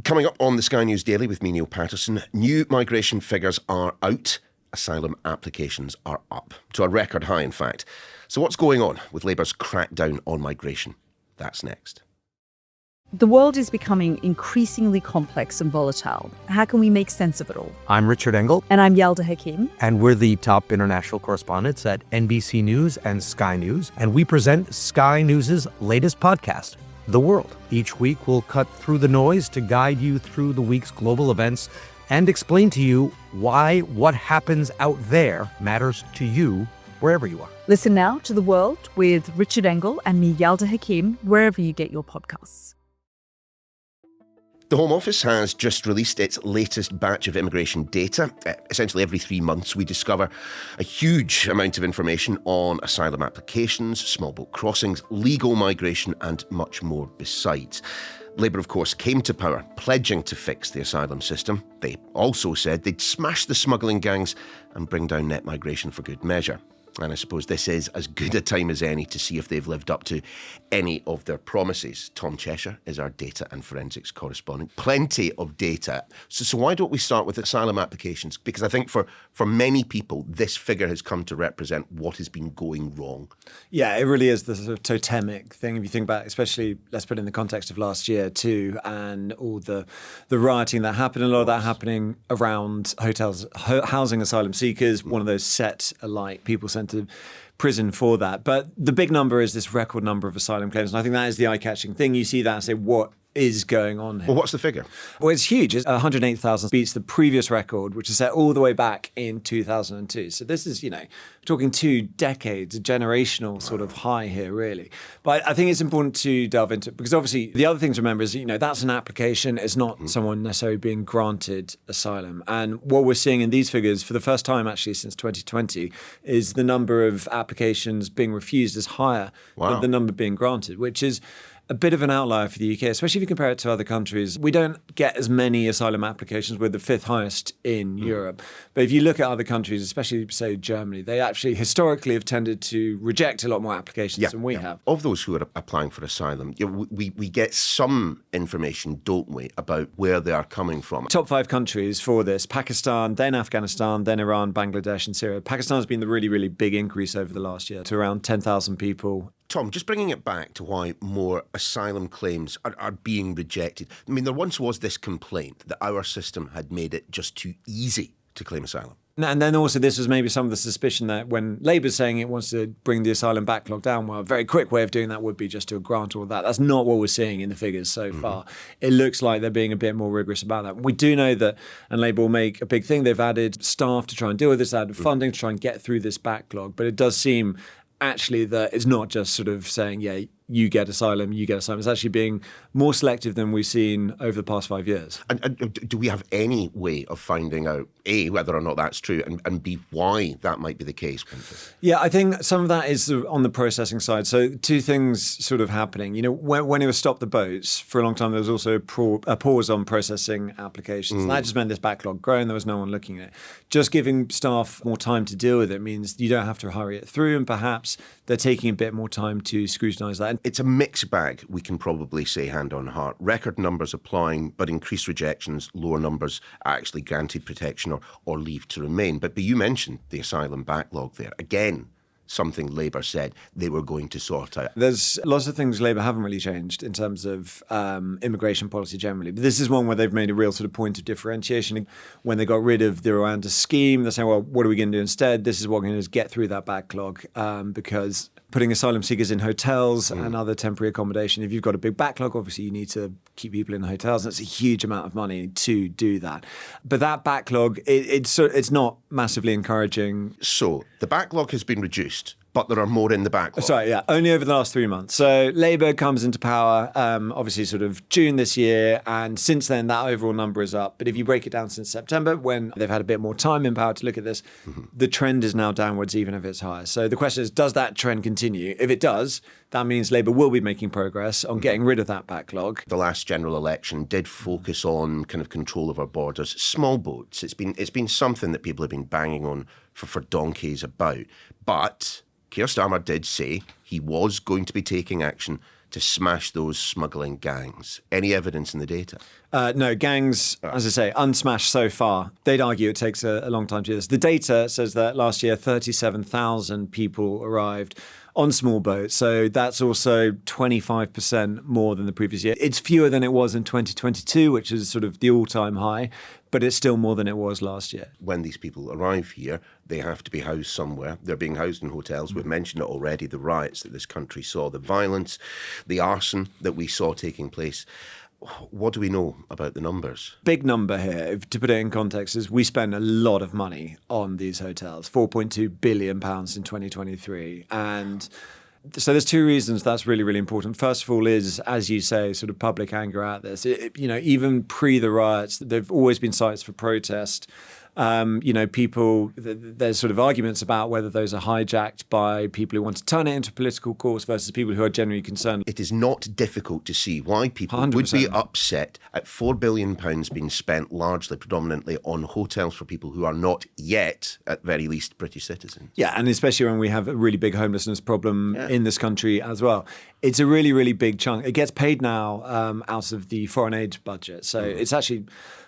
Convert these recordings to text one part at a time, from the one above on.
Coming up on the Sky News Daily with me, Niall Paterson, new migration figures are out. Asylum applications are up, to a record high, in fact. So what's going on with Labour's crackdown on migration? That's next. The world is becoming increasingly complex and volatile. How can we make sense of it all? I'm Richard Engel. And I'm Yalda Hakim. And we're the top international correspondents at NBC News and Sky News. And we present Sky News' latest podcast, The World. Each week, we'll cut through the noise to guide you through the week's global events and explain to you why what happens out there matters to you wherever you are. Listen now to The World with Richard Engel and me, Yalda Hakim, wherever you get your podcasts. The Home Office has just released its latest batch of immigration data. Essentially, every 3 months, we discover a huge amount of information on asylum applications, small boat crossings, legal migration, and much more besides. Labour, of course, came to power pledging to fix the asylum system. They also said they'd smash the smuggling gangs and bring down net migration for good measure. And I suppose this is as good a time as any to see if they've lived up to any of their promises. Tom Cheshire is our data and forensics correspondent. Plenty of data. So why don't we start with asylum applications? Because I think for many people, this figure has come to represent what has been going wrong. Yeah, it really is the sort of totemic thing. If you think about, especially, let's put it in the context of last year too, and all the rioting that happened, a lot of that happening around hotels, housing asylum seekers, one of those set alight people sent to prison for that. But the big number is this record number of asylum claims. And I think that is the eye-catching thing. You see that and say, what is going on here? Well, what's the figure? Well, it's huge. It's 108,000 beats the previous record, which is set all the way back in 2002. So this is, talking 2 decades, a generational sort of high here, really. But I think it's important to delve into it because obviously the other thing to remember is, that's an application. It's not someone necessarily being granted asylum. And what we're seeing in these figures for the first time actually since 2020 is the number of applications being refused is higher than the number being granted, which is a bit of an outlier for the UK, especially if you compare it to other countries. We don't get as many asylum applications. We're the 5th highest in Europe. But if you look at other countries, especially, say, Germany, they actually historically have tended to reject a lot more applications than we have. Of those who are applying for asylum, we get some information, don't we, about where they are coming from. Top 5 countries for this: Pakistan, then Afghanistan, then Iran, Bangladesh and Syria. Pakistan has been the really, really big increase over the last year to around 10,000 people. Tom, just bringing it back to why more asylum claims are being rejected. I mean, there once was this complaint that our system had made it just too easy to claim asylum. And then also this was maybe some of the suspicion that when Labour's saying it wants to bring the asylum backlog down, well, a very quick way of doing that would be just to grant all that. That's not what we're seeing in the figures so far. It looks like they're being a bit more rigorous about that. We do know that, and Labour will make a big thing, they've added staff to try and deal with this, added funding to try and get through this backlog. But it does seem actually that it's not just sort of saying, you get asylum, you get asylum. It's actually being more selective than we've seen over the past 5 years. And do we have any way of finding out, A, whether or not that's true, and B, why that might be the case? Yeah, I think some of that is on the processing side. So 2 things sort of happening. When it was Stop the Boats, for a long time, there was also a pause on processing applications. And that just meant this backlog growing. There was no one looking at it. Just giving staff more time to deal with it means you don't have to hurry it through, and perhaps they're taking a bit more time to scrutinise that. It's a mixed bag, we can probably say, hand on heart. Record numbers applying, but increased rejections, lower numbers actually granted protection or leave to remain. But you mentioned the asylum backlog there. Again, something Labour said they were going to sort out. There's lots of things Labour haven't really changed in terms of immigration policy generally. But this is one where they've made a real sort of point of differentiation. When they got rid of the Rwanda scheme, they're saying, well, what are we going to do instead? This is what we're going to do is get through that backlog because putting asylum seekers in hotels and other temporary accommodation, if you've got a big backlog, obviously you need to keep people in hotels. And it's a huge amount of money to do that. But that backlog, it's not massively encouraging. So the backlog has been reduced, but there are more in the backlog. Sorry, yeah, only over the last 3 months. So Labour comes into power, obviously sort of June this year, and since then that overall number is up. But if you break it down since September, when they've had a bit more time in power to look at this, the trend is now downwards, even if it's higher. So the question is, does that trend continue? If it does, that means Labour will be making progress on getting rid of that backlog. The last general election did focus on kind of control of our borders, small boats. It's been something that people have been banging on for donkeys about. But Keir Starmer did say he was going to be taking action to smash those smuggling gangs? Any evidence in the data? No, gangs, as I say, unsmashed so far. They'd argue it takes a long time to do this. The data says that last year, 37,000 people arrived on small boats. So that's also 25% more than the previous year. It's fewer than it was in 2022, which is sort of the all-time high, but it's still more than it was last year. When these people arrive here, they have to be housed somewhere. They're being housed in hotels. We've mentioned it already, the riots that this country saw, the violence, the arson that we saw taking place. What do we know about the numbers? Big number here, to put it in context, is we spend a lot of money on these hotels, £4.2 billion in 2023. And so there's two reasons that's really, really important. First of all is, as you say, sort of public anger at this. Even pre the riots, there've always been sites for protest. People, there's sort of arguments about whether those are hijacked by people who want to turn it into a political course versus people who are genuinely concerned. It is not difficult to see why people 100%. would be upset at £4 billion being spent largely, predominantly on hotels for people who are not yet, at very least, British citizens. Yeah, and especially when we have a really big homelessness problem in this country as well. It's a really, really big chunk. It gets paid now out of the foreign aid budget. So it's actually...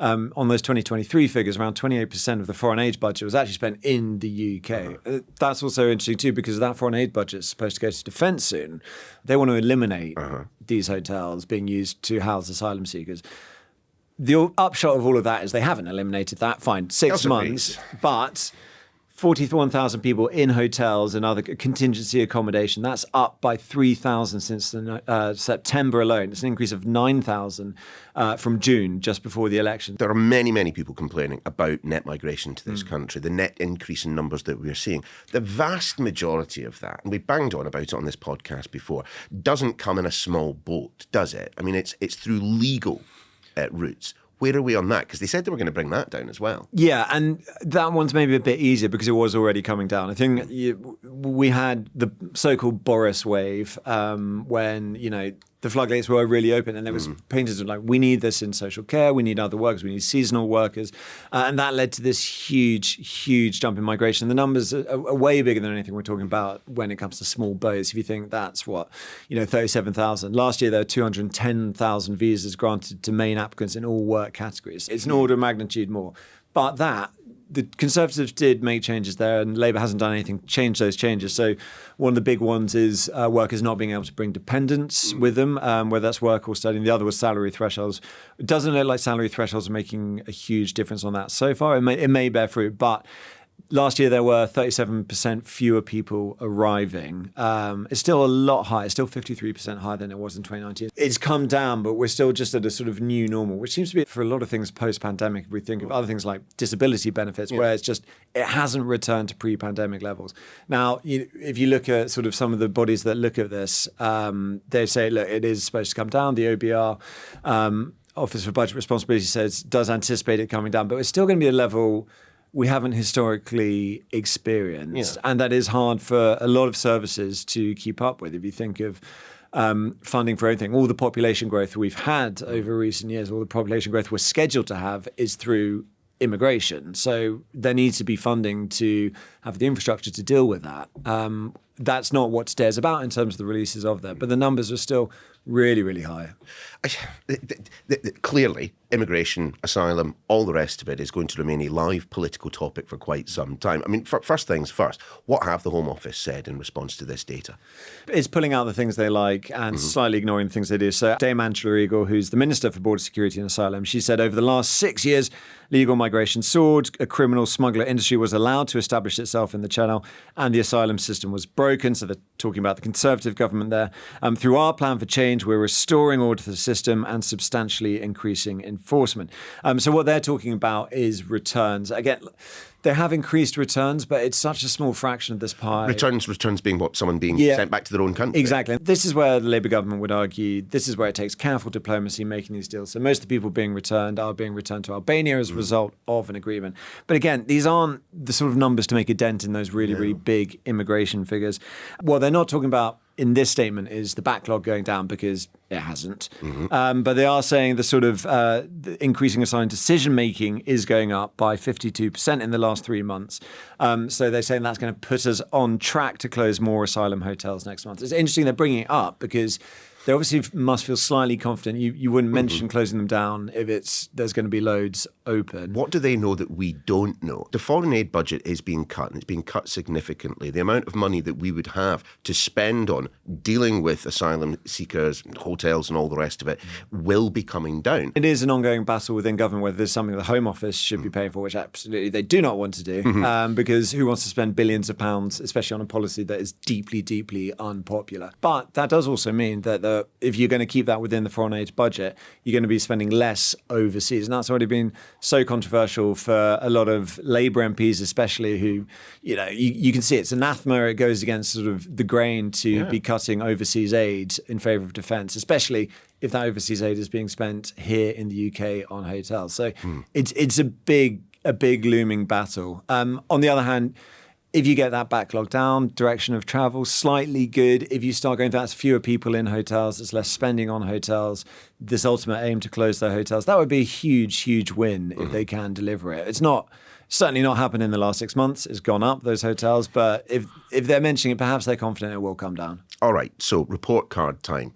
on those 2023 figures, around 28% of the foreign aid budget was actually spent in the UK. That's also interesting too, because that foreign aid budget is supposed to go to defence soon. They want to eliminate these hotels being used to house asylum seekers. The upshot of all of that is they haven't eliminated that. Fine, 6 months, but 41,000 people in hotels and other contingency accommodation. That's up by 3,000 since September alone. It's an increase of 9,000 from June, just before the election. There are many, many people complaining about net migration to this country, the net increase in numbers that we're seeing. The vast majority of that, and we banged on about it on this podcast before, doesn't come in a small boat, does it? I mean, it's through legal routes. Where are we on that? Because they said they were going to bring that down as well. Yeah, and that one's maybe a bit easier because it was already coming down. I think we had the so-called Boris wave when, the floodgates were really open and there was painters were like, we need this in social care, we need other workers, we need seasonal workers. And that led to this huge, huge jump in migration. The numbers are way bigger than anything we're talking about when it comes to small boats. If you think that's 37,000. Last year, there were 210,000 visas granted to main applicants in all work categories. It's an order of magnitude more. But the Conservatives did make changes there and Labour hasn't done anything to change those changes. So one of the big ones is workers not being able to bring dependents with them, whether that's work or studying. The other was salary thresholds. It doesn't look like salary thresholds are making a huge difference on that so far. It may bear fruit, but last year there were 37% fewer people arriving. It's still a lot higher. It's still 53% higher than it was in 2019. It's come down, but we're still just at a sort of new normal, which seems to be for a lot of things post-pandemic. If we think of other things like disability benefits, where it hasn't returned to pre-pandemic levels. Now, if you look at sort of some of the bodies that look at this, they say, look, it is supposed to come down. The OBR, Office for Budget Responsibility, does anticipate it coming down, but it's still going to be a level we haven't historically experienced. And that is hard for a lot of services to keep up with. If you think of funding for anything, all the population growth we've had over recent years, all the population growth we're scheduled to have is through immigration. So there needs to be funding to have the infrastructure to deal with that. That's not what Today's about in terms of the releases of that, but the numbers are still really, really high. Clearly, immigration, asylum, all the rest of it is going to remain a live political topic for quite some time. I mean, first things first, what have the Home Office said in response to this data? It's pulling out the things they like and slightly ignoring the things they do. So Dame Angela Eagle, who's the Minister for Border Security and Asylum, she said over the last 6 years, legal migration soared, a criminal smuggler industry was allowed to establish itself in the Channel, and the asylum system was broken. So they're talking about the Conservative government there. Through our plan for change, we're restoring order to the system and substantially increasing enforcement. So what they're talking about is returns. Again, they have increased returns, but it's such a small fraction of this pie. Returns being what? Someone being sent back to their own country? Exactly. This is where the Labour government would argue, this is where it takes careful diplomacy making these deals. So most of the people being returned are being returned to Albania as a result of an agreement. But again, these aren't the sort of numbers to make a dent in those really, really big immigration figures. What they're not talking about in this statement is the backlog going down, because it hasn't. But they are saying the sort of the increasing assigned decision-making is going up by 52% in the last 3 months. So they're saying that's going to put us on track to close more asylum hotels next month. It's interesting they're bringing it up because they obviously must feel slightly confident. You wouldn't mention closing them down if there's going to be loads open. What do they know that we don't know? The foreign aid budget is being cut, and it's being cut significantly. The amount of money that we would have to spend on dealing with asylum seekers, hotels and all the rest of it will be coming down. It is an ongoing battle within government whether there's something the Home Office should be paying for, which absolutely they do not want to do, because who wants to spend billions of pounds, especially on a policy that is deeply, deeply unpopular. But that does also mean that if you're going to keep that within the foreign aid budget, you're going to be spending less overseas. And that's already been so controversial for a lot of Labour MPs, especially, who, you can see it's anathema. It goes against sort of the grain to be cutting overseas aid in favour of defence, especially if that overseas aid is being spent here in the UK on hotels. So it's a big looming battle. On the other hand, if you get that backlog down, direction of travel slightly good. If you start going, that's fewer people in hotels, there's less spending on hotels, this ultimate aim to close their hotels, that would be a huge, huge win if they can deliver it. It's certainly not happened in the last 6 months. It's gone up, those hotels. But if they're mentioning it, perhaps they're confident it will come down. All right, so report card time.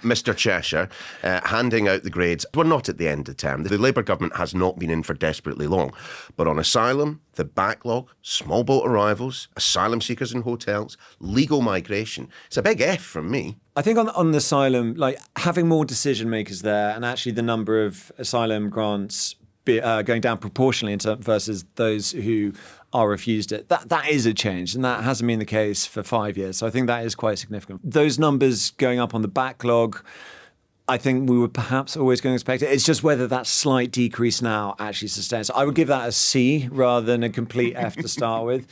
Mr. Cheshire, handing out the grades. We're not at the end of the term. The Labour government has not been in for desperately long. But on asylum, the backlog, small boat arrivals, asylum seekers in hotels, legal migration, it's a big F from me. I think on the asylum, having more decision makers there, and actually the number of asylum grants going down proportionally versus those who are refused it. That is a change, and that hasn't been the case for 5 years. So I think that is quite significant. Those numbers going up on the backlog, I think we were perhaps always going to expect it. It's just whether that slight decrease now actually sustains. So I would give that a C rather than a complete F to start with.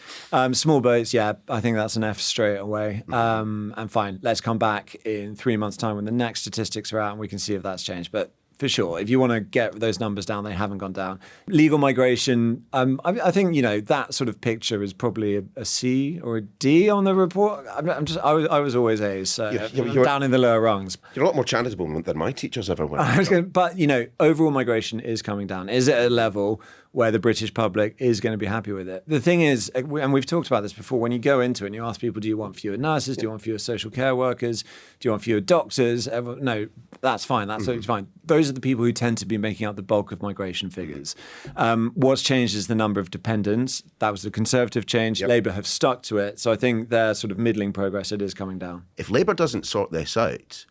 Small boats, I think that's an F straight away. And fine, let's come back in 3 months' time when the next statistics are out and we can see if that's changed. But for sure, if you want to get those numbers down, they haven't gone down. Legal migration, I think, that sort of picture is probably a C or a D on the report. I was always A's, so you're down in the lower rungs. You're a lot more charitable than my teachers ever were. But, overall migration is coming down. Is it at a level where the British public is going to be happy with it? The thing is, and we've talked about this before, when you go into it and you ask people, do you want fewer nurses? Do you want fewer social care workers? Do you want fewer doctors? No, that's fine. That's absolutely fine. Those are the people who tend to be making up the bulk of migration figures. What's changed is the number of dependents. That was the Conservative change. Yep. Labour have stuck to it. So I think their sort of middling progress, it is coming down. If Labour doesn't sort this out,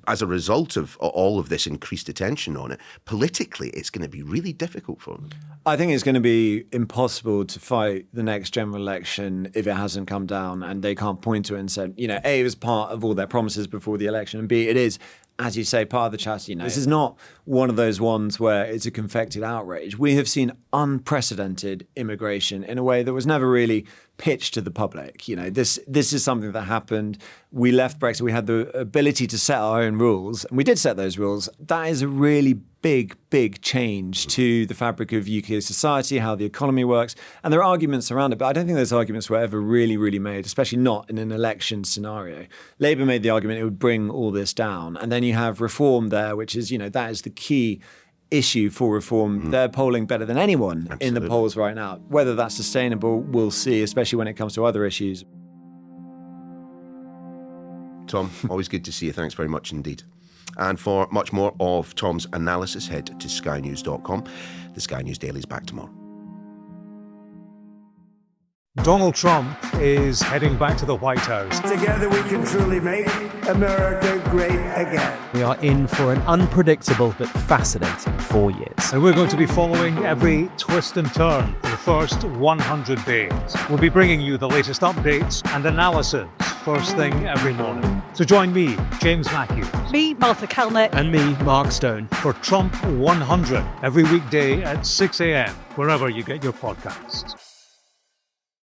as a result of all of this increased attention on it, politically, it's going to be really difficult for them. I think it's going to be impossible to fight the next general election if it hasn't come down and they can't point to it and say, A, it was part of all their promises before the election, and B, it is, as you say, part of the chassis. This is not one of those ones where it's a confected outrage. We have seen unprecedented immigration in a way that was never really pitched to the public. This is something that happened. We left Brexit. We had the ability to set our own rules, and we did set those rules. That is a really big change to the fabric of UK society, how the economy works, and there are arguments around it, but I don't think those arguments were ever really made, especially not in an election scenario. Labour made the argument it would bring all this down, and then you have reform there, which is, that is the key issue for reform. They're polling better than anyone in the polls right now. Whether that's sustainable, we'll see, especially when it comes to other issues. Tom, always good to see you. Thanks very much indeed. And for much more of Tom's analysis, head to skynews.com. The Sky News Daily is back tomorrow. Donald Trump is heading back to the White House. Together we can truly make America great again. We are in for an unpredictable but fascinating 4 years. And we're going to be following every twist and turn for the first 100 days. We'll be bringing you the latest updates and analysis first thing every morning. So join me, James Matthews. Me, Martha Kalnick. And me, Mark Stone. For Trump 100 every weekday at 6 a.m, wherever you get your podcasts.